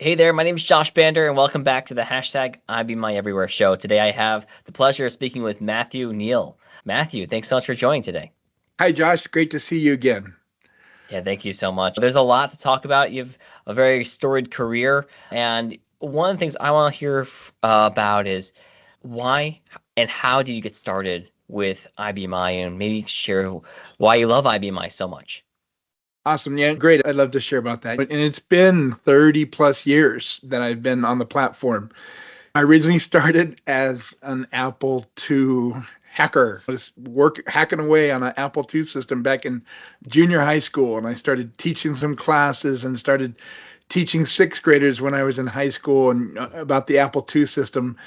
Hey there, my name is Josh Bander, and welcome back to the hashtag IBMyEverywhere show. Today I have the pleasure of speaking with Matthew Neill. Matthew, thanks so much for joining today. Hi, Josh. Great to see you again. Yeah, thank you so much. There's a lot to talk about. You have a very storied career, and one of the things I want to hear about is why and how did you get started with IBMI, and maybe share why you love IBMI so much. Awesome. Yeah, great. I'd love to share about that. And it's been 30 plus years that I've been on the platform. I originally started as an Apple II hacker. I was hacking away on an Apple II system back in junior high school. And I started teaching some classes and started teaching sixth graders when I was in high school and about the Apple II system.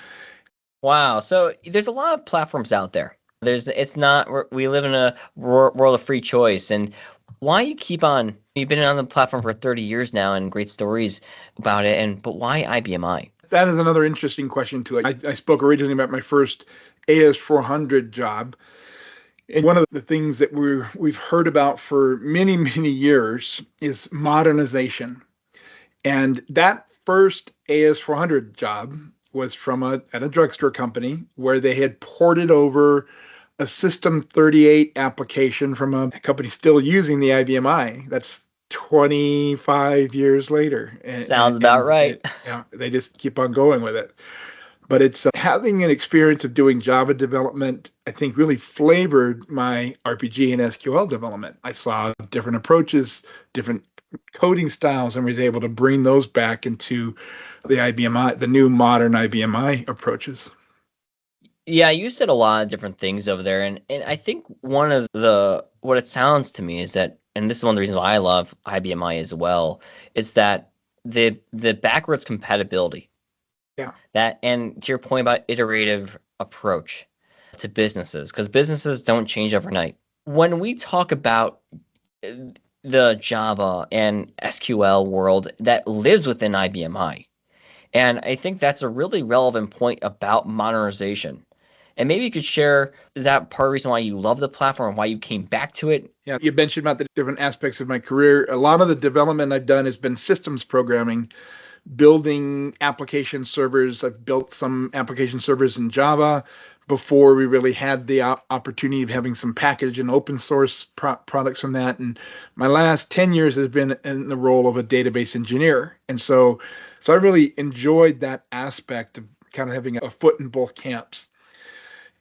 Wow. So there's a lot of platforms out there. It's not, we live in a world of free choice. And why you keep on, you've been on the platform for 30 years now and great stories about it. But why IBMI? That is another interesting question too. I spoke originally about my first AS400 job. And one of the things that we've heard about for many, many years is modernization. And that first AS400 job was at a drugstore company where they had ported over a System 38 application from a company still using the IBM-I. That's 25 years later. Sounds about right. Yeah, they just keep on going with it. But it's having an experience of doing Java development, I think really flavored my RPG and SQL development. I saw different approaches, different coding styles, and was able to bring those back into the IBM-I, the new modern IBM-I approaches. Yeah, you said a lot of different things over there. And I think what it sounds to me is that, and this is one of the reasons why I love IBMI as well, is that the backwards compatibility. Yeah. That, and to your point about iterative approach to businesses, because businesses don't change overnight. When we talk about the Java and SQL world that lives within IBMI, and I think that's a really relevant point about modernization. And maybe you could share, is that part of the reason why you love the platform and why you came back to it? Yeah, you mentioned about the different aspects of my career. A lot of the development I've done has been systems programming, building application servers. I've built some application servers in Java before we really had the opportunity of having some package and open source products from that. And my last 10 years has been in the role of a database engineer. And so I really enjoyed that aspect of kind of having a foot in both camps.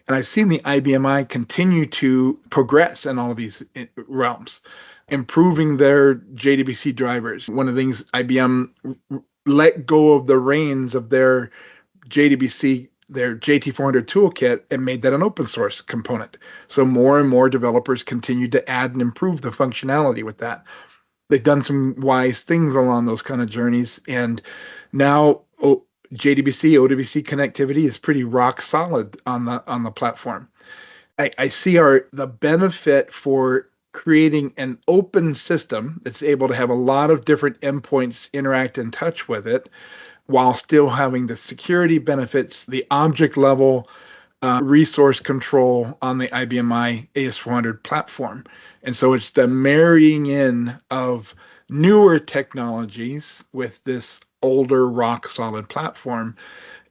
And I've seen the IBM-I continue to progress in all of these realms, improving their JDBC drivers. One of the things IBM let go of the reins of their JDBC, their JT400 toolkit, and made that an open source component. So more and more developers continue to add and improve the functionality with that. They've done some wise things along those kind of journeys. And now JDBC, ODBC connectivity is pretty rock solid on the platform. I see the benefit for creating an open system that's able to have a lot of different endpoints interact and touch with it while still having the security benefits, the object level resource control on the IBM-I AS400 platform. And so it's the marrying in of newer technologies with this older rock solid platform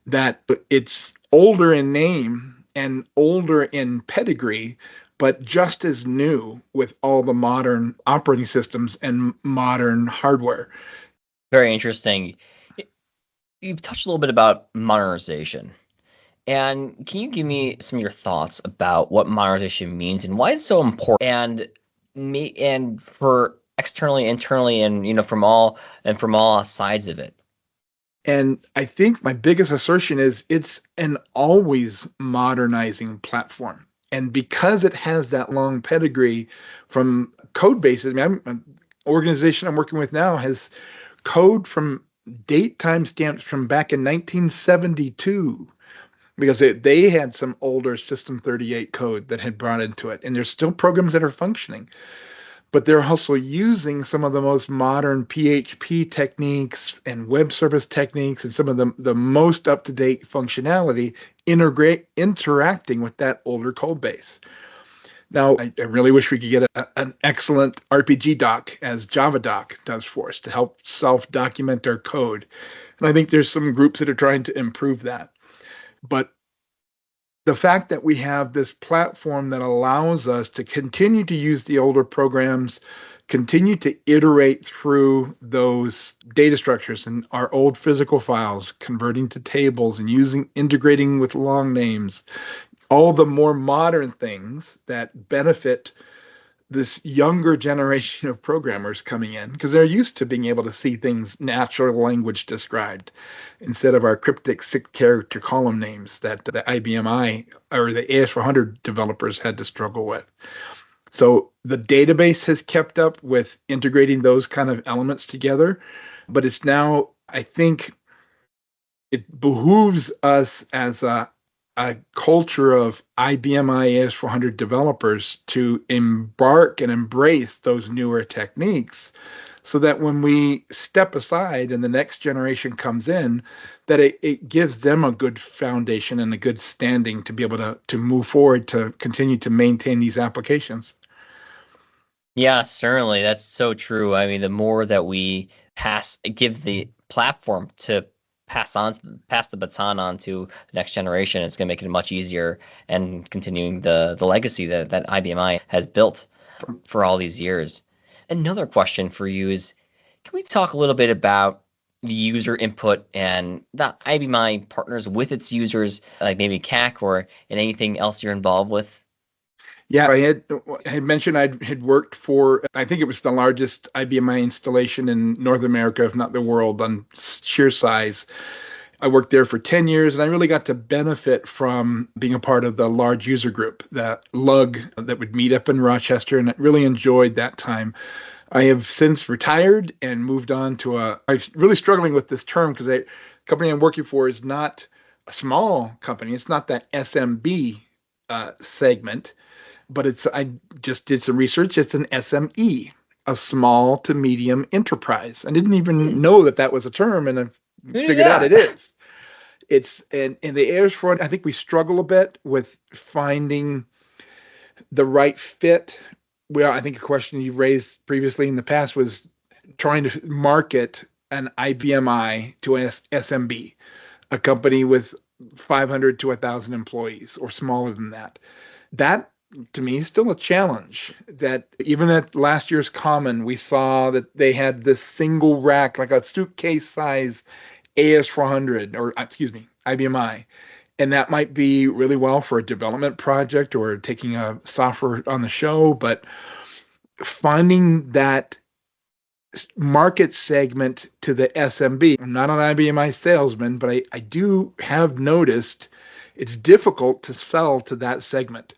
that it's older in name and older in pedigree, but just as new with all the modern operating systems and modern hardware. Very interesting. You've touched a little bit about modernization. And can you give me some of your thoughts about what modernization means and why it's so important? And for externally, internally, and from all sides of it. And I think my biggest assertion is it's an always modernizing platform. And because it has that long pedigree from code bases, an organization I'm working with now has code from date timestamps from back in 1972 because they had some older System 38 code that had brought into it. And there's still programs that are functioning, but they're also using some of the most modern PHP techniques and web service techniques and some of the most up-to-date functionality interacting with that older code base. Now, I really wish we could get an excellent RPG doc as Java doc does for us to help self-document our code. And I think there's some groups that are trying to improve that. But the fact that we have this platform that allows us to continue to use the older programs, continue to iterate through those data structures and our old physical files, converting to tables and integrating with long names, all the more modern things that benefit this younger generation of programmers coming in because they're used to being able to see things natural language described instead of our cryptic 6 character column names that the IBMI or the AS400 developers had to struggle with. So the database has kept up with integrating those kind of elements together, but it's now, I think, it behooves us as a culture of IBM IAS400 developers to embark and embrace those newer techniques so that when we step aside and the next generation comes in, that it gives them a good foundation and a good standing to be able to move forward to continue to maintain these applications. Yeah, certainly. That's so true. I mean, the more that we give the platform to pass the baton on to the next generation, it's going to make it much easier and continuing the legacy that IBMI has built for all these years. Another question for you is, can we talk a little bit about the user input and the IBMI partners with its users, like maybe CAC or and anything else you're involved with? Yeah, I had mentioned I had worked for, I think it was the largest IBMI installation in North America, if not the world, on sheer size. I worked there for 10 years and I really got to benefit from being a part of the large user group, that lug that would meet up in Rochester, and I really enjoyed that time. I have since retired and moved on to I was really struggling with this term because the company I'm working for is not a small company. It's not that SMB segment, but I just did some research. It's an SME, a small to medium enterprise. I didn't even know that that was a term, and I've Who knew figured out that? it is. It's in the AIRS front. I think we struggle a bit with finding the right fit. Well, I think a question you raised previously in the past was trying to market an IBMI to an SMB, a company with 500 to 1,000 employees or smaller than that. That to me is still a challenge. That even at last year's Common, we saw that they had this single rack, like a suitcase size AS400, or excuse me, IBMI. And that might be really well for a development project or taking a software on the show, but finding that market segment to the SMB. I'm not an IBMI salesman, but I do have noticed it's difficult to sell to that segment.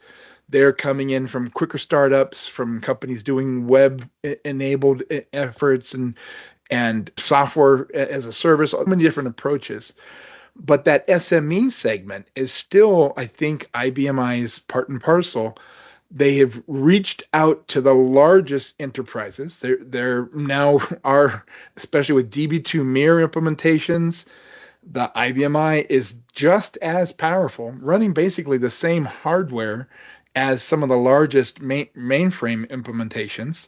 They're coming in from quicker startups, from companies doing web enabled efforts and software as a service, so many different approaches. But that SME segment is still, I think, IBMI's part and parcel. They have reached out to the largest enterprises. They're now are, especially with DB2 mirror implementations, the IBMI is just as powerful, running basically the same hardware as some of the largest mainframe implementations.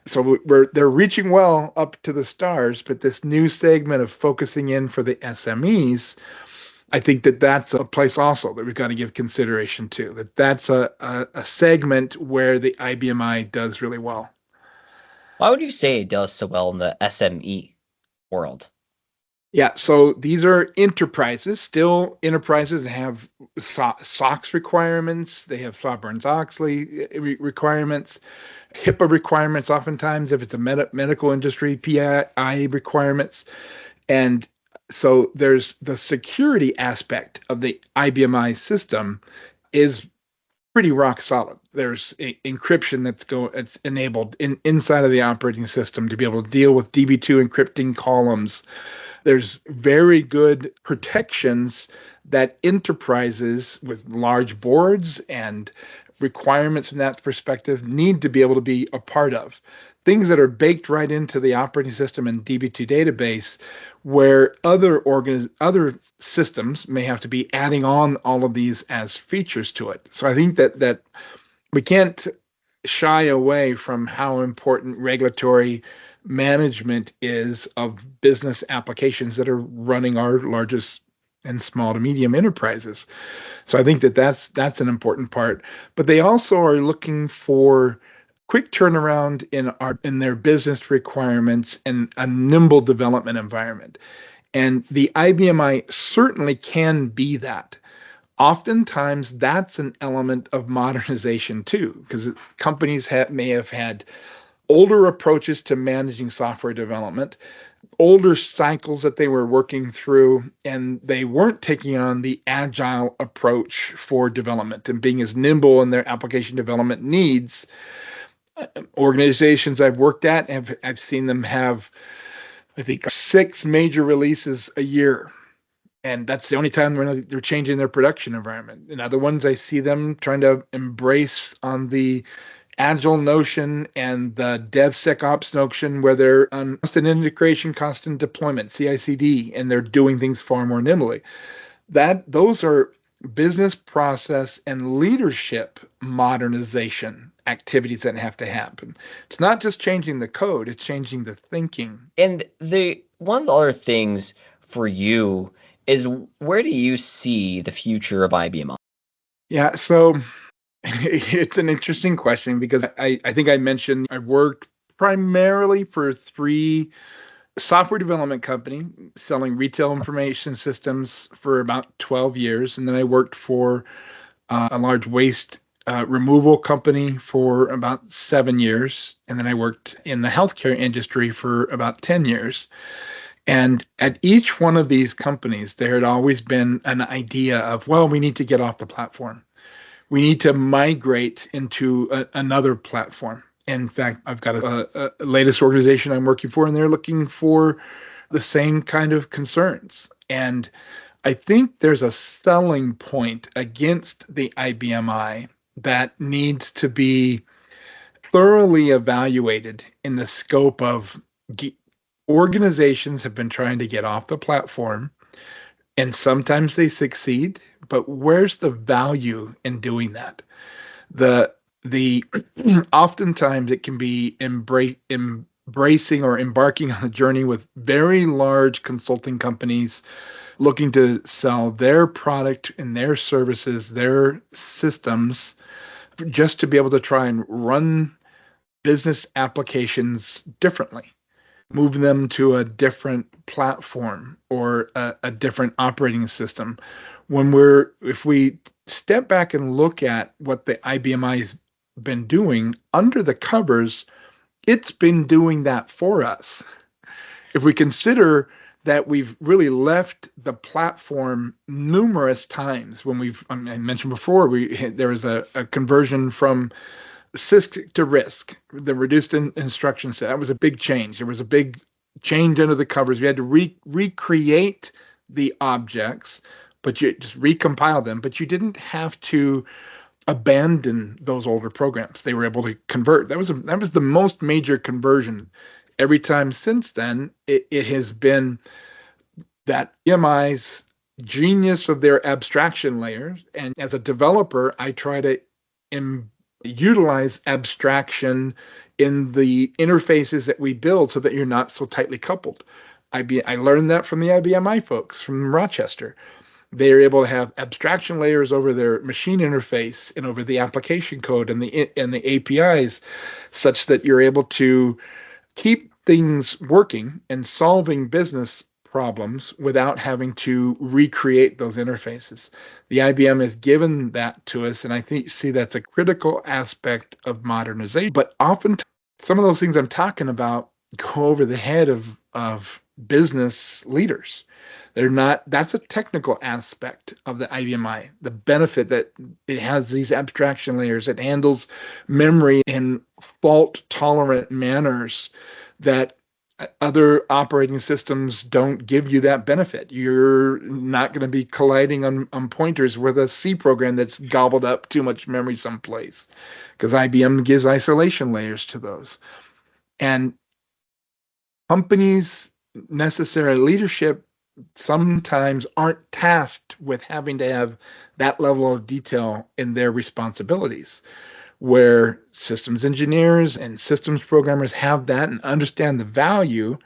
So they're reaching well up to the stars, but this new segment of focusing in for the SMEs, I think that that's a place also that we've got to give consideration to. That's a segment where the IBMI does really well. Why would you say it does so well in the SME world? Yeah, so these are enterprises, still enterprises that have SOX requirements, they have Sarbanes-Oxley requirements, HIPAA requirements, oftentimes if it's a medical industry, PII requirements. And so there's the security aspect of the IBMI system is pretty rock solid. There's encryption it's enabled inside of the operating system to be able to deal with DB2 encrypting columns. There's very good protections that enterprises with large boards and requirements from that perspective need to be able to be a part of. Things that are baked right into the operating system and DB2 database, where other systems may have to be adding on all of these as features to it. So I think that we can't shy away from how important regulatory management is of business applications that are running our largest and small to medium enterprises. So I think that that's an important part. But they also are looking for quick turnaround in their business requirements and a nimble development environment. And the IBMI certainly can be that. Oftentimes, that's an element of modernization too, because may have had older approaches to managing software development, older cycles that they were working through, and they weren't taking on the agile approach for development and being as nimble in their application development needs. Organizations I've worked at I've seen them have, I think, 6 major releases a year, and that's the only time when they're changing their production environment. In other ones, I see them trying to embrace on the agile notion and the DevSecOps notion, where they're on constant integration, constant deployment, CI/CD, and they're doing things far more nimbly. Those are business process and leadership modernization activities that have to happen. It's not just changing the code, it's changing the thinking. And the one of the other things for you is, where do you see the future of IBM? Yeah, so it's an interesting question because I think I mentioned I worked primarily for three software development company selling retail information systems for about 12 years. And then I worked for a large waste removal company for about 7 years. And then I worked in the healthcare industry for about 10 years. And at each one of these companies, there had always been an idea of, well, we need to get off the platform. We need to migrate into another platform. In fact, I've got a latest organization I'm working for, and they're looking for the same kind of concerns. And I think there's a selling point against the IBMI that needs to be thoroughly evaluated in the scope of organizations have been trying to get off the platform, and sometimes they succeed, but where's the value in doing that? The oftentimes it can be embracing or embarking on a journey with very large consulting companies looking to sell their product and their services, their systems, just to be able to try and run business applications differently, move them to a different platform or a different operating system. If we step back and look at what the IBMI's been doing under the covers, it's been doing that for us. If we consider that we've really left the platform numerous times when I mentioned before, there was a conversion from CISC to RISC, the reduced instruction set. That was a big change. There was a big change under the covers. We had to recreate the objects, but you just recompile them. But you didn't have to abandon those older programs. They were able to convert. That was the most major conversion. Every time since then, it has been that EMI's genius of their abstraction layers. And as a developer, I try to utilize abstraction in the interfaces that we build so that you're not so tightly coupled. I learned that from the IBMI folks from Rochester. They are able to have abstraction layers over their machine interface and over the application code and the APIs, such that you're able to keep things working and solving business problems without having to recreate those interfaces. The IBM has given that to us, and I see that's a critical aspect of modernization. But often some of those things I'm talking about go over the head of business leaders. They're not, that's a technical aspect of the IBMI, the benefit that it has these abstraction layers. It handles memory in fault tolerant manners that other operating systems don't give you that benefit. You're not going to be colliding on pointers with a C program that's gobbled up too much memory someplace, because IBM gives isolation layers to those. And companies, necessary leadership, sometimes aren't tasked with having to have that level of detail in their responsibilities. where systems engineers and systems programmers have that and understand the value.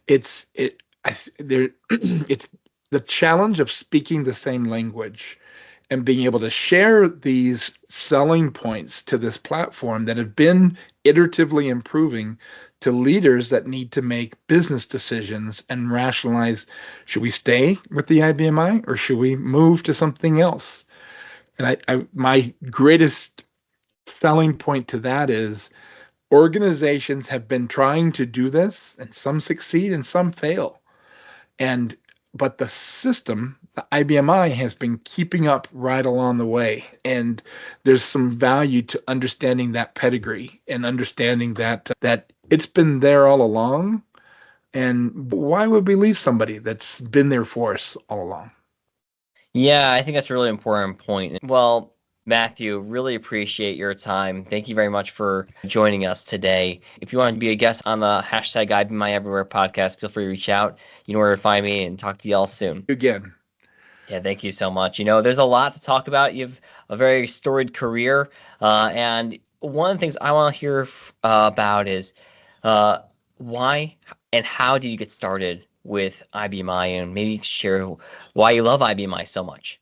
It's it I there it's the challenge of speaking the same language and being able to share these selling points to this platform that have been iteratively improving to leaders that need to make business decisions and rationalize, should we stay with the IBMI or should we move to something else? And my greatest selling point to that is organizations have been trying to do this, and some succeed and some fail. And but the system, the IBMI, has been keeping up right along the way. And there's some value to understanding that pedigree and understanding that it's been there all along. And why would we leave somebody that's been there for us all along? Yeah, I think that's a really important point. Well, Matthew, really appreciate your time. Thank you very much for joining us today. If you want to be a guest on the hashtag IBMyEverywhere podcast, feel free to reach out. You know where to find me, and talk to you all soon. Again, Yeah, thank you so much. There's a lot to talk about. You have a very storied career. And one of the things I want to hear about is uh, why and how did you get started with IBMI, and maybe share why you love IBMI so much.